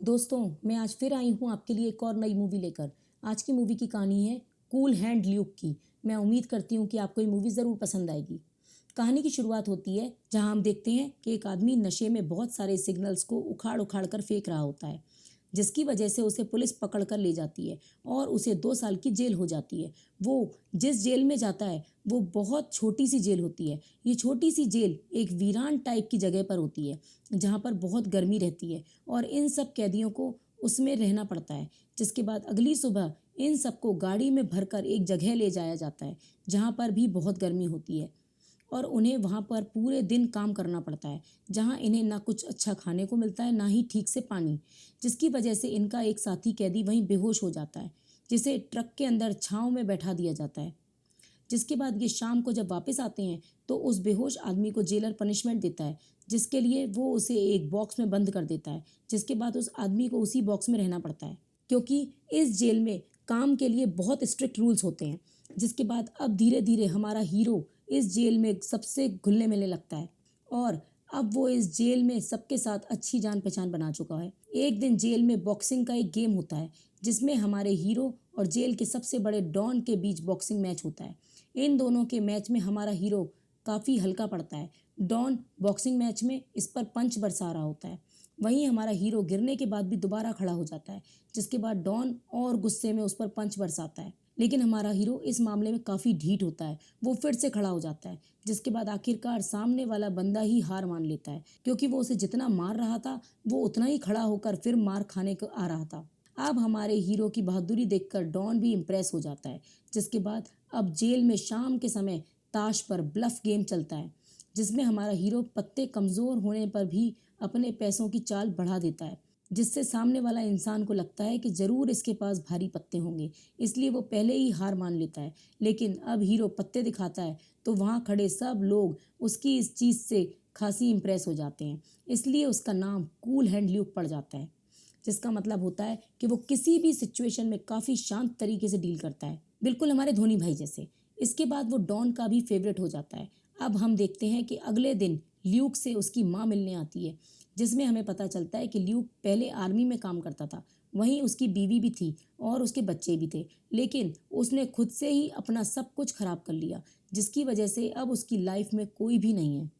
दोस्तों, मैं आज फिर आई हूँ आपके लिए एक और नई मूवी लेकर। आज की मूवी की कहानी है कूल हैंड ल्यूक की। मैं उम्मीद करती हूँ कि आपको ये मूवी ज़रूर पसंद आएगी। कहानी की शुरुआत होती है जहाँ हम देखते हैं कि एक आदमी नशे में बहुत सारे सिग्नल्स को उखाड़ उखाड़ कर फेंक रहा होता है, जिसकी वजह से उसे पुलिस पकड़ कर ले जाती है और उसे 2 साल की जेल हो जाती है। वो जिस जेल में जाता है वो बहुत छोटी सी जेल होती है। ये छोटी सी जेल एक वीरान टाइप की जगह पर होती है जहाँ पर बहुत गर्मी रहती है और इन सब कैदियों को उसमें रहना पड़ता है। जिसके बाद अगली सुबह इन सबको गाड़ी में भरकर एक जगह ले जाया जाता है जहाँ पर भी बहुत गर्मी होती है और उन्हें वहाँ पर पूरे दिन काम करना पड़ता है, जहाँ इन्हें ना कुछ अच्छा खाने को मिलता है ना ही ठीक से पानी, जिसकी वजह से इनका एक साथी कैदी वहीं बेहोश हो जाता है, जिसे ट्रक के अंदर छांव में बैठा दिया जाता है। जिसके बाद ये शाम को जब वापस आते हैं तो उस बेहोश आदमी को जेलर पनिशमेंट देता है, जिसके लिए वो उसे एक बॉक्स में बंद कर देता है। जिसके बाद उस आदमी को उसी बॉक्स में रहना पड़ता है, क्योंकि इस जेल में काम के लिए बहुत स्ट्रिक्ट रूल्स होते हैं। जिसके बाद अब धीरे धीरे हमारा हीरो इस जेल में सबसे घुलने मिलने लगता है और अब वो इस जेल में सबके साथ अच्छी जान पहचान बना चुका है। एक दिन जेल में बॉक्सिंग का एक गेम होता है जिसमें हमारे हीरो और जेल के सबसे बड़े डॉन के बीच बॉक्सिंग मैच होता है। इन दोनों के मैच में हमारा हीरो काफ़ी हल्का पड़ता है। डॉन बॉक्सिंग मैच में इस पर पंच बरसा रहा होता है, वहीं हमारा हीरो गिरने के बाद भी दोबारा खड़ा हो जाता है। जिसके बाद डॉन और गुस्से में उस पर पंच बरसाता है, लेकिन हमारा हीरो इस मामले में काफ़ी ढीठ होता है, वो फिर से खड़ा हो जाता है। जिसके बाद आखिरकार सामने वाला बंदा ही हार मान लेता है, क्योंकि वो उसे जितना मार रहा था वो उतना ही खड़ा होकर फिर मार खाने को आ रहा था। अब हमारे हीरो की बहादुरी देखकर डॉन भी इम्प्रेस हो जाता है। जिसके बाद अब जेल में शाम के समय ताश पर ब्लफ गेम चलता है, जिसमें हमारा हीरो पत्ते कमज़ोर होने पर भी अपने पैसों की चाल बढ़ा देता है, जिससे सामने वाला इंसान को लगता है कि ज़रूर इसके पास भारी पत्ते होंगे, इसलिए वो पहले ही हार मान लेता है। लेकिन अब हीरो पत्ते दिखाता है तो वहाँ खड़े सब लोग उसकी इस चीज़ से खासी इम्प्रेस हो जाते हैं, इसलिए उसका नाम कूल हैंड ल्यूक पड़ जाता है, जिसका मतलब होता है कि वो किसी भी सिचुएशन में काफ़ी शांत तरीके से डील करता है, बिल्कुल हमारे धोनी भाई जैसे। इसके बाद वो डॉन का भी फेवरेट हो जाता है। अब हम देखते हैं कि अगले दिन ल्यूक से उसकी माँ मिलने आती है, जिसमें हमें पता चलता है कि ल्यूक पहले आर्मी में काम करता था, वहीं उसकी बीवी भी थी और उसके बच्चे भी थे, लेकिन उसने खुद से ही अपना सब कुछ खराब कर लिया, जिसकी वजह से अब उसकी लाइफ में कोई भी नहीं है।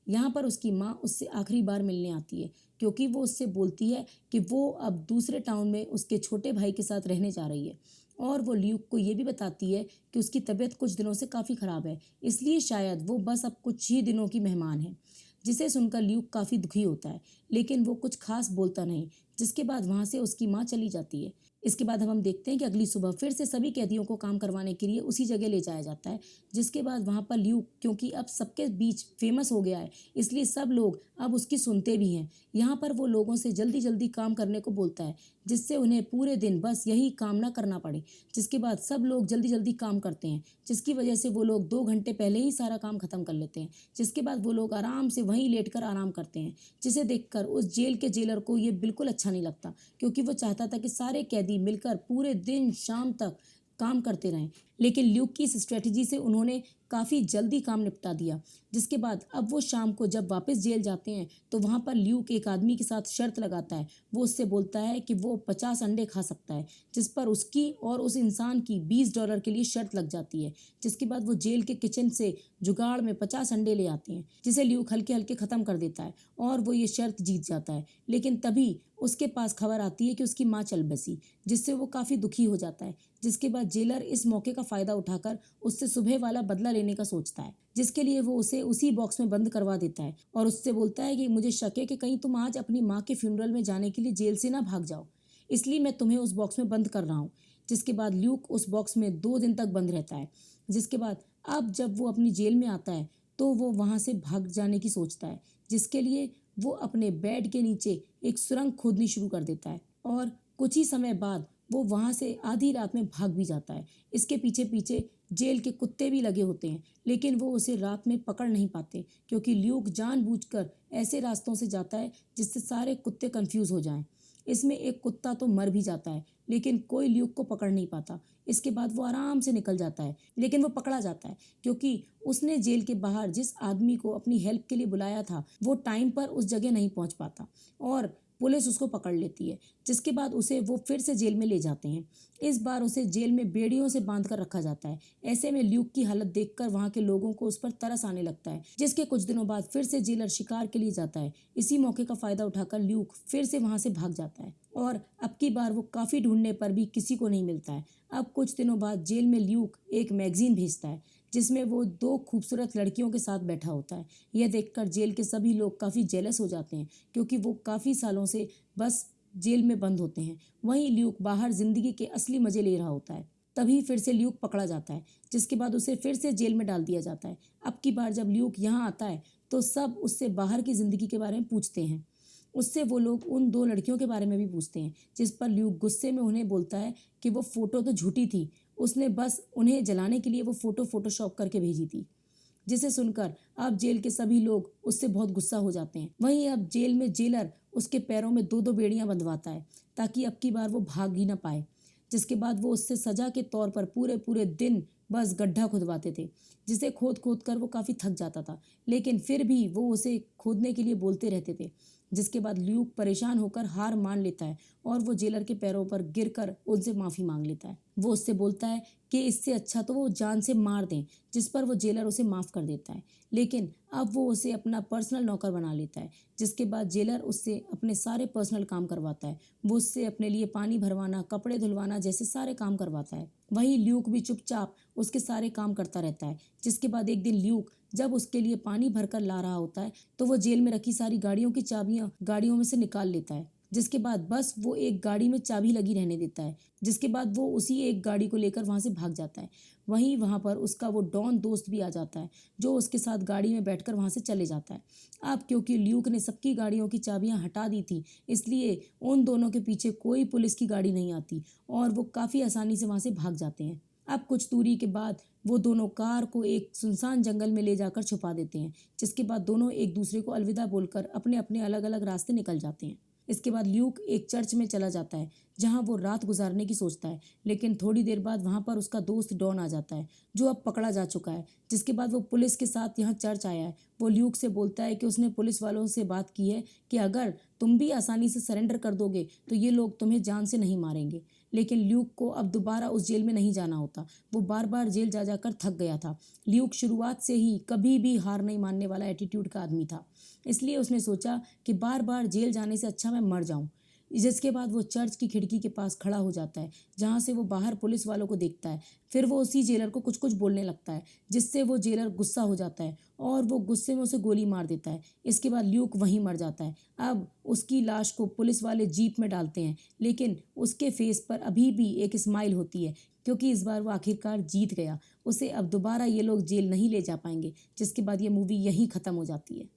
यहाँ पर उसकी माँ उससे आखिरी बार मिलने आती है, क्योंकि वो उससे बोलती है कि वो अब दूसरे टाउन में उसके छोटे भाई के साथ रहने जा रही है और वो ल्यूक को ये भी बताती है कि उसकी तबीयत कुछ दिनों से काफ़ी ख़राब है, इसलिए शायद वो बस अब कुछ ही दिनों की मेहमान है। जिसे सुनकर ल्यूक काफ़ी दुखी होता है, लेकिन वो कुछ खास बोलता नहीं। जिसके बाद वहाँ से उसकी माँ चली जाती है। इसके बाद हम देखते हैं कि अगली सुबह फिर से सभी कैदियों को काम करवाने के लिए उसी जगह ले जाया जाता है। जिसके बाद वहाँ पर ल्यूक, क्योंकि अब सबके बीच फेमस हो गया है, इसलिए सब लोग अब उसकी सुनते भी हैं। यहाँ पर वो लोगों से जल्दी जल्दी काम करने को बोलता है, जिससे उन्हें पूरे दिन बस यही काम ना करना पड़े। जिसके बाद सब लोग जल्दी जल्दी काम करते हैं, जिसकी वजह से वो लोग 2 घंटे पहले ही सारा काम खत्म कर लेते हैं। जिसके बाद वो लोग आराम से वहीं लेटकर आराम करते हैं, जिसे देखकर उस जेल के जेलर को ये बिल्कुल अच्छा नहीं लगता, क्योंकि वो चाहता था कि सारे कैदी मिलकर पूरे दिन शाम तक काम करते रहें। लेकिन ल्यूक की इस स्ट्रेटजी से उन्होंने काफ़ी जल्दी काम निपटा दिया। जिसके बाद अब वो शाम को जब वापस जेल जाते हैं तो वहाँ पर ल्यूक एक आदमी के साथ शर्त लगाता है। वो उससे बोलता है कि वो 50 अंडे खा सकता है, जिस पर उसकी और उस इंसान की $20 के लिए शर्त लग जाती है। जिसके बाद वो जेल के किचन से जुगाड़ में 50 अंडे ले आते हैं, जिसे ल्यूक हल्के हल्के ख़त्म कर देता है और वो ये शर्त जीत जाता है। लेकिन तभी उसके पास खबर आती है कि उसकी माँ चल बसी, जिससे वो काफ़ी दुखी हो जाता है। जिसके बाद जेलर इस मौके का फ़ायदा उठाकर उससे सुबह वाला बदला लेने का सोचता है, जिसके लिए वो उसे उसी बॉक्स में बंद करवा देता है और उससे बोलता है कि मुझे शक है कि कहीं तुम आज अपनी माँ के फ्यूनरल में जाने के लिए जेल से ना भाग जाओ, इसलिए मैं तुम्हें उस बॉक्स में बंद कर रहा हूँ। जिसके बाद ल्यूक उस बॉक्स में 2 दिन तक बंद रहता है। जिसके बाद अब जब वो अपनी जेल में आता है तो वो वहाँ से भाग जाने की सोचता है, जिसके लिए वो अपने बेड के नीचे एक सुरंग खोदनी शुरू कर देता है और कुछ ही समय बाद वो वहाँ से आधी रात में भाग भी जाता है। इसके पीछे पीछे जेल के कुत्ते भी लगे होते हैं, लेकिन वो उसे रात में पकड़ नहीं पाते, क्योंकि ल्यूक जानबूझकर ऐसे रास्तों से जाता है जिससे सारे कुत्ते कंफ्यूज हो जाएं। इसमें एक कुत्ता तो मर भी जाता है, लेकिन कोई ल्यूक को पकड़ नहीं पाता। इसके बाद वो आराम से निकल जाता है, लेकिन वो पकड़ा जाता है, क्योंकि उसने जेल के बाहर जिस आदमी को अपनी हेल्प के लिए बुलाया था वो टाइम पर उस जगह नहीं पहुंच पाता और पुलिस उसको पकड़ लेती है, जिसके बाद उसे वो फिर से जेल में ले जाते हैं। इस बार उसे जेल में बेड़ियों से बांध कर रखा जाता है। ऐसे में ल्यूक की हालत देखकर वहाँ के लोगों को उस पर तरस आने लगता है, जिसके कुछ दिनों बाद फिर से जेलर शिकार के लिए जाता है। इसी मौके का फायदा उठाकर ल्यूक फिर से वहाँ से भाग जाता है और अब की बार वो काफ़ी ढूंढने पर भी किसी को नहीं मिलता है। अब कुछ दिनों बाद जेल में ल्यूक एक मैगजीन भेजता है, जिसमें वो 2 खूबसूरत लड़कियों के साथ बैठा होता है। यह देखकर जेल के सभी लोग काफ़ी जेलस हो जाते हैं, क्योंकि वो काफ़ी सालों से बस जेल में बंद होते हैं। वहीं ल्यूक बाहर जिंदगी के असली मजे ले रहा होता है। तभी फिर से ल्यूक पकड़ा जाता है, जिसके बाद उसे फिर से जेल में डाल दिया जाता है। अब की बार जब ल्यूक यहाँ आता है तो सब उससे बाहर की ज़िंदगी के बारे में पूछते हैं। उससे वो लोग उन 2 लड़कियों के बारे में भी पूछते हैं, जिस पर ल्यूक गुस्से में उन्हें बोलता है कि वो फ़ोटो तो झूठी थी, उसने बस उन्हें जलाने के लिए वो फ़ोटो फ़ोटोशॉप करके भेजी थी। जिसे सुनकर अब जेल के सभी लोग उससे बहुत गुस्सा हो जाते हैं। वहीं अब जेल में जेलर उसके पैरों में 2-2 बेड़ियां बंधवाता है, ताकि अब की बार वो भाग ही ना पाए। जिसके बाद वो उससे सजा के तौर पर पूरे पूरे दिन बस गड्ढा खुदवाते थे, जिसे खोद खोद कर वो काफ़ी थक जाता था, लेकिन फिर भी वो उसे खोदने के लिए बोलते रहते थे। जिसके बाद ल्यूक परेशान होकर हार मान लेता है और वो जेलर के पैरों पर गिरकर उनसे माफ़ी मांग लेता है। वो उससे बोलता है कि इससे अच्छा तो वो जान से मार दें, जिस पर वो जेलर उसे माफ़ कर देता है। लेकिन अब वो उसे अपना पर्सनल नौकर बना लेता है, जिसके बाद जेलर उससे अपने सारे पर्सनल काम करवाता है। वो उससे अपने लिए पानी भरवाना, कपड़े धुलवाना जैसे सारे काम करवाता है। वहीं ल्यूक भी चुपचाप उसके सारे काम करता रहता है। जिसके बाद एक दिन ल्यूक जब उसके लिए पानी भरकर ला रहा होता है तो वो जेल में रखी सारी गाड़ियों की चाबियां गाड़ियों में से निकाल लेता है। जिसके बाद बस वो एक गाड़ी में चाबी लगी रहने देता है। जिसके बाद वो उसी एक गाड़ी को लेकर वहां से भाग जाता है। वहीं वहां पर उसका वो डॉन दोस्त भी आ जाता है, जो उसके साथ गाड़ी में बैठकर वहां से चले जाता है। अब क्योंकि ल्यूक ने सबकी गाड़ियों की चाबियां हटा दी थी, इसलिए उन दोनों के पीछे कोई पुलिस की गाड़ी नहीं आती और वो काफ़ी आसानी से वहां से भाग जाते हैं। अब कुछ दूरी के बाद वो दोनों कार को एक सुनसान जंगल में ले जाकर छुपा देते हैं, जिसके बाद दोनों एक दूसरे को अलविदा बोलकर अपने अपने अलग अलग रास्ते निकल जाते हैं। इसके बाद ल्यूक एक चर्च में चला जाता है, जहां वो रात गुजारने की सोचता है, लेकिन थोड़ी देर बाद वहां पर उसका दोस्त डॉन आ जाता है, जो अब पकड़ा जा चुका है। जिसके बाद वो पुलिस के साथ यहाँ चर्च आया है। वो ल्यूक से बोलता है कि उसने पुलिस वालों से बात की है कि अगर तुम भी आसानी से सरेंडर कर दोगे तो ये लोग तुम्हें जान से नहीं मारेंगे। लेकिन ल्यूक को अब दोबारा उस जेल में नहीं जाना होता। वो बार बार जेल जा जाकर थक गया था। ल्यूक शुरुआत से ही कभी भी हार नहीं मानने वाला एटीट्यूड का आदमी था, इसलिए उसने सोचा कि बार बार जेल जाने से अच्छा मैं मर जाऊं। जिसके बाद वो चर्च की खिड़की के पास खड़ा हो जाता है, जहां से वो बाहर पुलिस वालों को देखता है। फिर वो उसी जेलर को कुछ कुछ बोलने लगता है, जिससे वो जेलर गुस्सा हो जाता है और वो गुस्से में उसे गोली मार देता है। इसके बाद ल्यूक वहीं मर जाता है। अब उसकी लाश को पुलिस वाले जीप में डालते हैं, लेकिन उसके फेस पर अभी भी एक स्माइल होती है, क्योंकि इस बार वो आखिरकार जीत गया। उसे अब दोबारा ये लोग जेल नहीं ले जा पाएंगे। जिसके बाद ये मूवी यहीं ख़त्म हो जाती है।